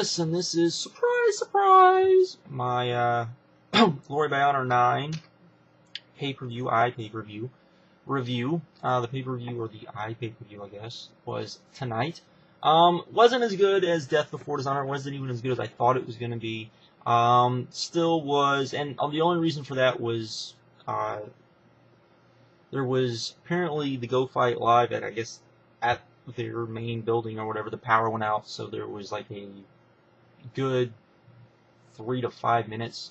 Titus, and this is, surprise, surprise, my Glory by Honor 9 pay-per-view, iPay-per-view review. The pay-per-view, or the iPay-per-view, I guess, was tonight. Wasn't as good as Death Before Dishonor. It wasn't even as good as I thought it was going to be. Still was, and the only reason for that was, there was apparently the Go Fight Live at, I guess, at their main building or whatever, the power went out, so there was like a good 3 to 5 minutes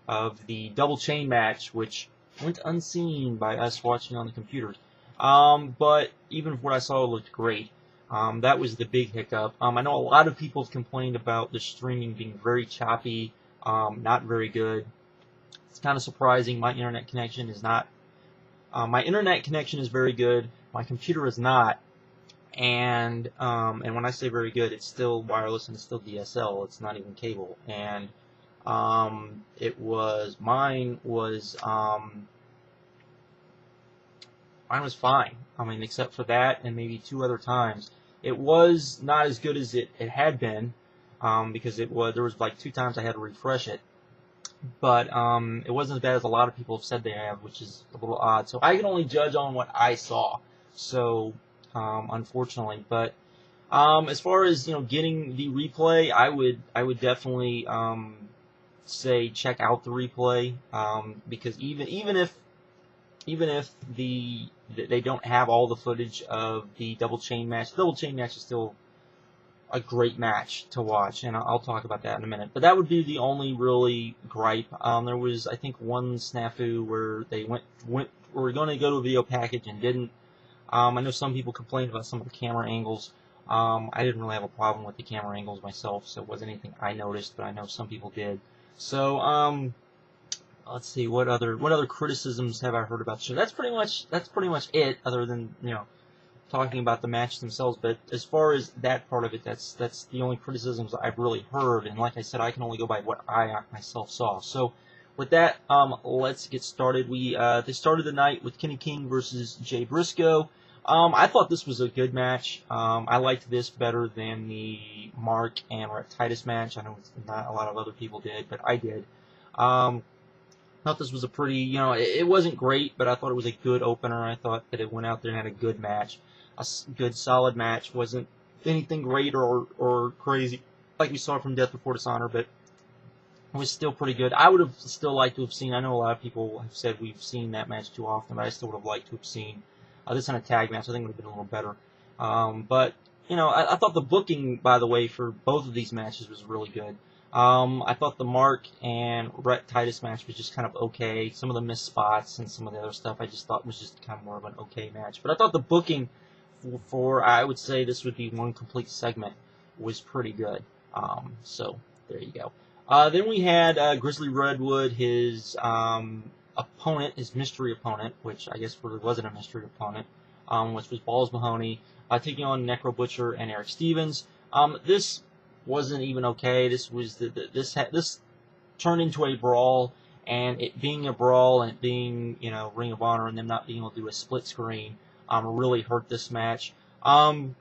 of the double chain match, which went unseen by us watching on the computers. But even from what I saw, it looked great. That was the big hiccup. I know a lot of people have complained about the streaming being very choppy, not very good. It's kind of surprising. My internet connection is not. My internet connection is very good. My computer is not. And when I say very good, it's still wireless and it's still DSL. It's not even cable. And mine was fine. I mean, except for that and maybe 2 other times. It was not as good as it had been, because there was like 2 times I had to refresh it. But it wasn't as bad as a lot of people have said they have, which is a little odd. So I can only judge on what I saw. So unfortunately, but as far as getting the replay, I would definitely say check out the replay, because even if they don't have all the footage of the double chain match, the double chain match is still a great match to watch, and I'll talk about that in a minute. But that would be the only really gripe. There was, I think, one snafu where they were going to go to a video package and didn't. I know some people complained about some of the camera angles. I didn't really have a problem with the camera angles myself, so it wasn't anything I noticed, but I know some people did. So, let's see, what other criticisms have I heard about the show? That's pretty much it, other than, talking about the matches themselves. But as far as that part of it, that's the only criticisms I've really heard, and like I said, I can only go by what I myself saw. So, with that, let's get started. They started the night with Kenny King versus Jay Briscoe. I thought this was a good match. I liked this better than the Mark and Rhett Titus match. I know not a lot of other people did, but I did. Thought this was a pretty, it wasn't great, but I thought it was a good opener. I thought that it went out there and had a good match, a good solid match. Wasn't anything great or crazy like we saw from Death Before Dishonor, but it was still pretty good. I would have still liked to have seen, I know a lot of people have said we've seen that match too often, but I still would have liked to have seen this in a tag match. I think it would have been a little better. But, I thought the booking, by the way, for both of these matches was really good. I thought the Mark and Rhett Titus match was just kind of okay. Some of the missed spots and some of the other stuff I just thought was just kind of more of an okay match. But I thought the booking for I would say this would be one complete segment, was pretty good. So, there you go. Then we had Grizzly Redwood, his opponent, his mystery opponent, which I guess really wasn't a mystery opponent, which was Ballz Mahoney, taking on Necro Butcher and Erick Stevens. This wasn't even okay. This was this turned into a brawl, and it being a brawl and it being Ring of Honor and them not being able to do a split screen really hurt this match. Ballz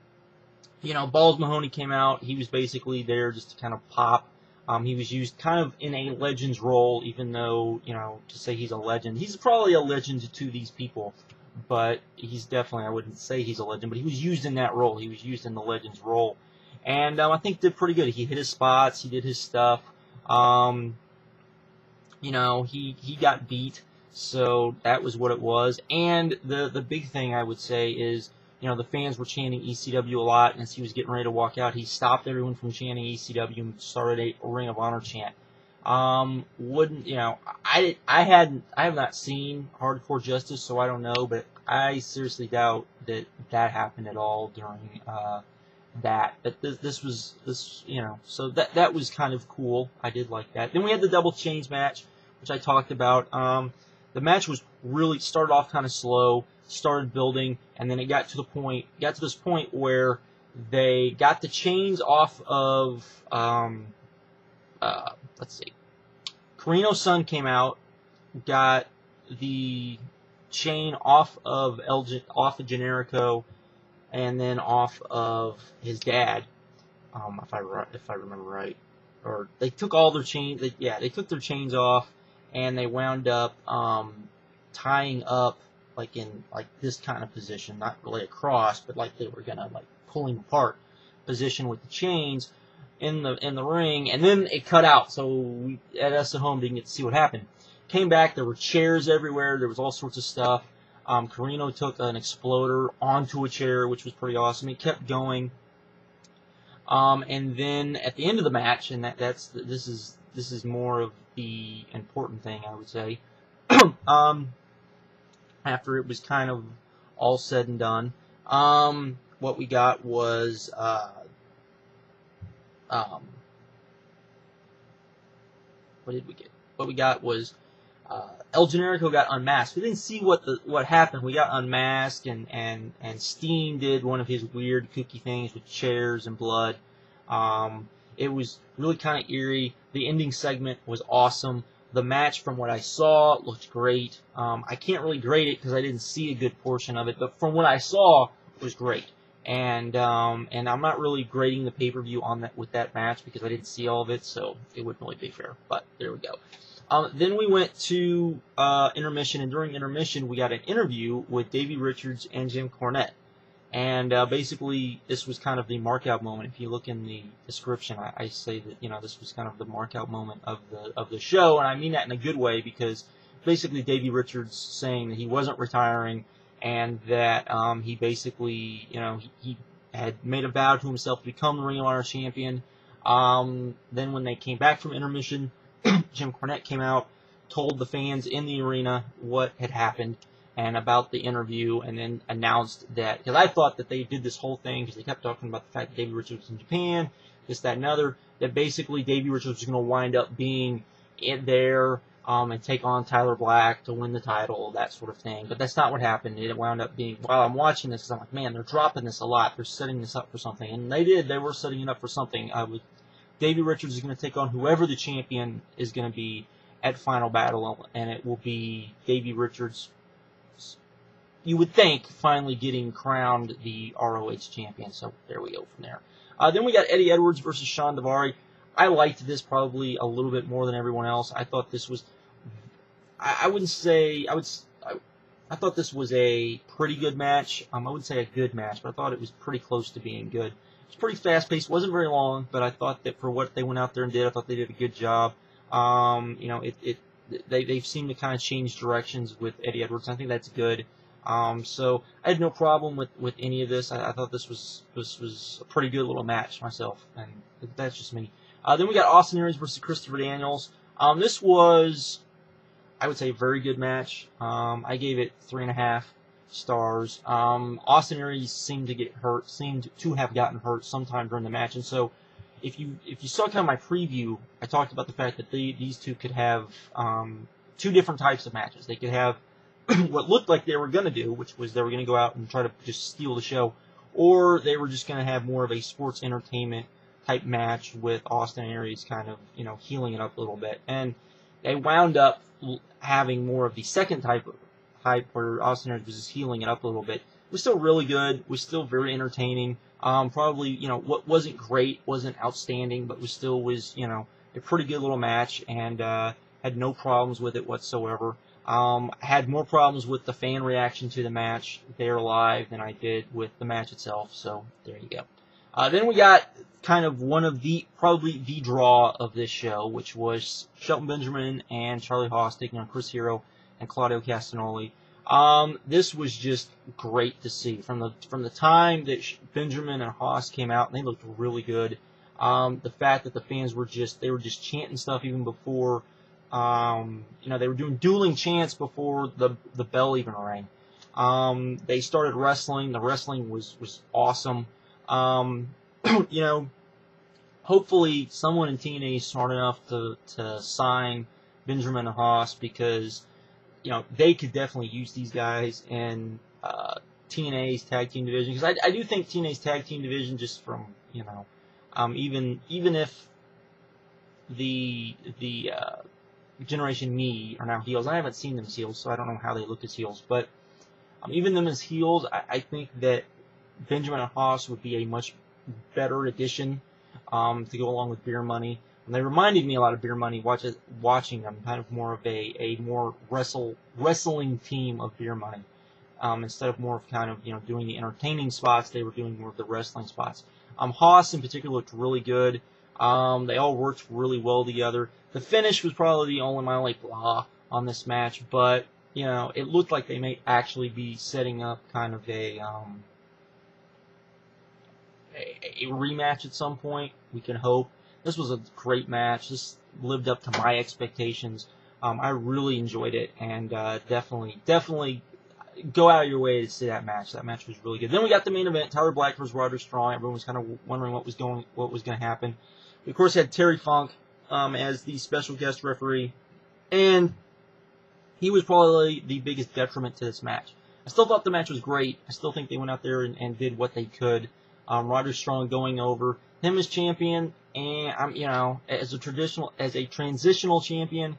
Mahoney came out. He was basically there just to kind of pop. He was used kind of in a Legends role, even though, to say he's a legend. He's probably a legend to these people, but he's definitely, I wouldn't say he's a legend, but he was used in that role. He was used in the Legends role. And I think did pretty good. He hit his spots. He did his stuff. He got beat, so that was what it was. And the big thing I would say is, the fans were chanting ECW a lot, and as he was getting ready to walk out, he stopped everyone from chanting ECW and started a Ring of Honor chant. I have not seen Hardcore Justice, so I don't know, but I seriously doubt that happened at all during that. But so that was kind of cool. I did like that. Then we had the double chains match, which I talked about. The match was really started off kind of slow, started building, and then it got to this point where they got the chains off of let's see, Corino's son came out, got the chain off of Generico, and then off of his dad. if I remember right, or they took all their chains. They took their chains off, and they wound up tying up like in like this kind of position, not really a cross, but like they were gonna like pulling apart position with the chains in the ring, and then it cut out. So we at us at home didn't get to see what happened. Came back, there were chairs everywhere. There was all sorts of stuff. Corino took an exploder onto a chair, which was pretty awesome. It kept going. And then at the end of the match, and this is more of the important thing, I would say. After it was kind of all said and done, what we got was what did we get? What we got was El Generico got unmasked. We didn't see what happened. We got unmasked, and Steen did one of his weird kooky things with chairs and blood. It was really kind of eerie. The ending segment was awesome. The match, from what I saw, looked great. I can't really grade it because I didn't see a good portion of it, but from what I saw, it was great. And I'm not really grading the pay-per-view on that with that match because I didn't see all of it, so it wouldn't really be fair. But there we go. Then we went to intermission, and during intermission, we got an interview with Davey Richards and Jim Cornette. And basically, this was kind of the markout moment. If you look in the description, I say that this was kind of the markout moment of the show, and I mean that in a good way because basically Davey Richards saying that he wasn't retiring and that he basically he had made a vow to himself to become the Ring of Honor champion. Then when they came back from intermission, Jim Cornette came out, told the fans in the arena what had happened and about the interview, and then announced that, because I thought that they did this whole thing, because they kept talking about the fact that Davey Richards was in Japan, this, that, and other, that basically Davey Richards was going to wind up being in there and take on Tyler Black to win the title, that sort of thing. But that's not what happened. It wound up being, while I'm watching this, I'm like, man, they're dropping this a lot. They're setting this up for something. And they did. They were setting it up for something. Davey Richards is going to take on whoever the champion is going to be at Final Battle, and it will be Davey Richards, you would think, finally getting crowned the ROH champion. So there we go from there. Then we got Eddie Edwards versus Shawn Daivari. I liked this probably a little bit more than everyone else. I thought this was, I wouldn't say, I thought this was a pretty good match. I wouldn't say a good match, but I thought it was pretty close to being good. It was pretty fast-paced. Wasn't very long, but I thought that for what they went out there and did, I thought they did a good job. They've seemed to kind of change directions with Eddie Edwards. I think that's good. So I had no problem with any of this. I thought this was a pretty good little match myself, and that's just me. Then we got Austin Aries versus Christopher Daniels. This was, I would say, a very good match. I gave it 3.5 stars. Austin Aries seemed to have gotten hurt sometime during the match, and so if you saw kind of my preview, I talked about the fact that these two could have two different types of matches. They could have what looked like they were going to do, which was they were going to go out and try to just steal the show, or they were just going to have more of a sports entertainment type match with Austin Aries kind of, healing it up a little bit. And they wound up having more of the second type where Austin Aries was just healing it up a little bit. It was still really good. It was still very entertaining. Probably, what wasn't great, wasn't outstanding, but was a pretty good little match, and had no problems with it whatsoever. I had more problems with the fan reaction to the match there live than I did with the match itself, so there you go. Then we got kind of probably the draw of this show, which was Shelton Benjamin and Charlie Haas taking on Chris Hero and Claudio Castagnoli. This was just great to see. From the time that Benjamin and Haas came out, and they looked really good. The fact that the fans were just chanting stuff even before, they were doing dueling chants before the bell even rang. They started wrestling. The wrestling was awesome. Hopefully someone in TNA is smart enough to sign Benjamin and Haas, because they could definitely use these guys in TNA's tag team division, because I do think TNA's tag team division, just from even if the Generation Me are now heels. I haven't seen them as heels, so I don't know how they look as heels, but even them as heels, I think that Benjamin and Haas would be a much better addition to go along with Beer Money. And they reminded me a lot of Beer Money watching them, kind of more of a more wrestling team of Beer Money. Instead of more of kind of, doing the entertaining spots, they were doing more of the wrestling spots. Haas in particular looked really good. They all worked really well together. The finish was probably the only blah on this match, but it looked like they may actually be setting up kind of a rematch at some point. We can hope. This was a great match. This lived up to my expectations. I really enjoyed it, and definitely go out of your way to see that match. That match was really good. Then we got the main event: Tyler Black versus Roderick Strong. Everyone was kind of wondering what was going to happen. We, of course, had Terry Funk as the special guest referee, and he was probably the biggest detriment to this match. I still thought the match was great. I still think they went out there and did what they could. Roderick Strong going over, him as champion, and as a transitional champion,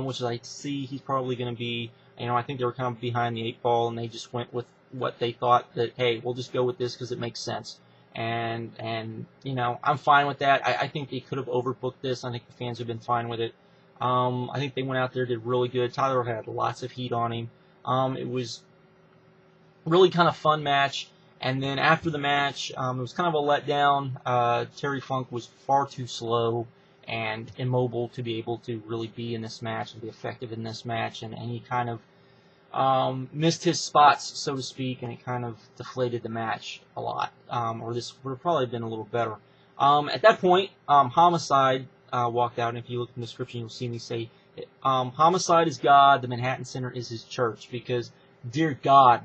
which I see he's probably going to be. I think they were kind of behind the 8 ball, and they just went with what they thought that, hey, we'll just go with this because it makes sense. And I'm fine with that. I think they could have overbooked this. I think the fans have been fine with it. I think they went out there, did really good. Tyler had lots of heat on him. It was really kind of fun match. And then after the match, it was kind of a letdown. Terry Funk was far too slow and immobile to be able to really be in this match and be effective in this match. And he kind of missed his spots, so to speak, and it kind of deflated the match a lot. Or this would have probably been a little better. At that point, Homicide walked out, and if you look in the description, you'll see me say, Homicide is God, the Manhattan Center is his church, because, dear God,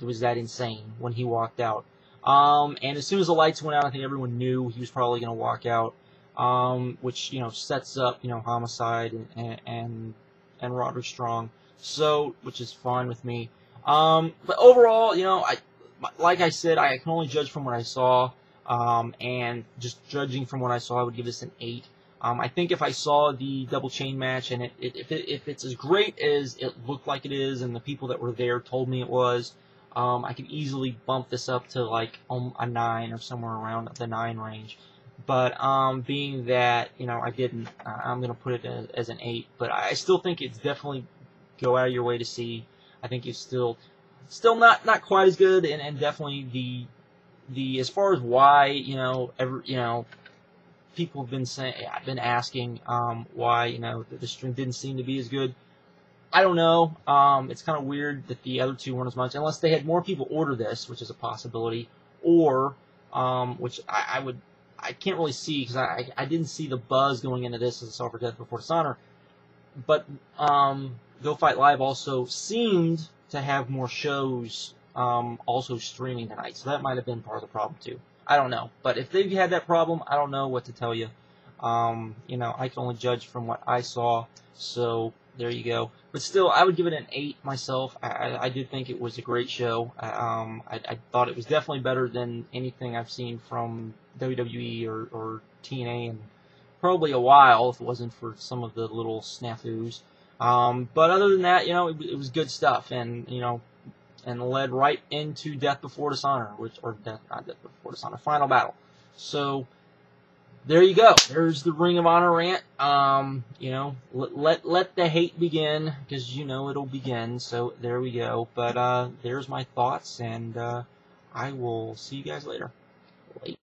was that insane when he walked out. And as soon as the lights went out, I think everyone knew he was probably going to walk out, which, sets up, Homicide and Roderick Strong. So, which is fine with me. But overall, like I said, I can only judge from what I saw. And just judging from what I saw, I would give this an 8. I think if I saw the double chain match and if it's as great as it looked like it is, and the people that were there told me it was, I could easily bump this up to like a 9 or somewhere around the 9 range. But being that I didn't, I'm gonna put it as an 8. But I still think it's definitely go out of your way to see. I think it's still not quite as good, and definitely the as far as why people have been saying, I've been asking why the stream didn't seem to be as good. I don't know. It's kind of weird that the other two weren't as much, unless they had more people order this, which is a possibility, or which I can't really see because I didn't see the buzz going into this as a Solve for Death Before Dishonor. But Go Fight Live also seemed to have more shows also streaming tonight, so that might have been part of the problem too. I don't know, but if they've had that problem, I don't know what to tell you. I can only judge from what I saw, so there you go. But still, I would give it an 8 myself. I did think it was a great show. I thought it was definitely better than anything I've seen from WWE or TNA in probably a while, if it wasn't for some of the little snafus. But other than that, it was good stuff, and and led right into Death Before Dishonor, not Death Before Dishonor, Final Battle. So there you go. There's the Ring of Honor rant. Let the hate begin, because it'll begin. So there we go. But there's my thoughts, and I will see you guys later.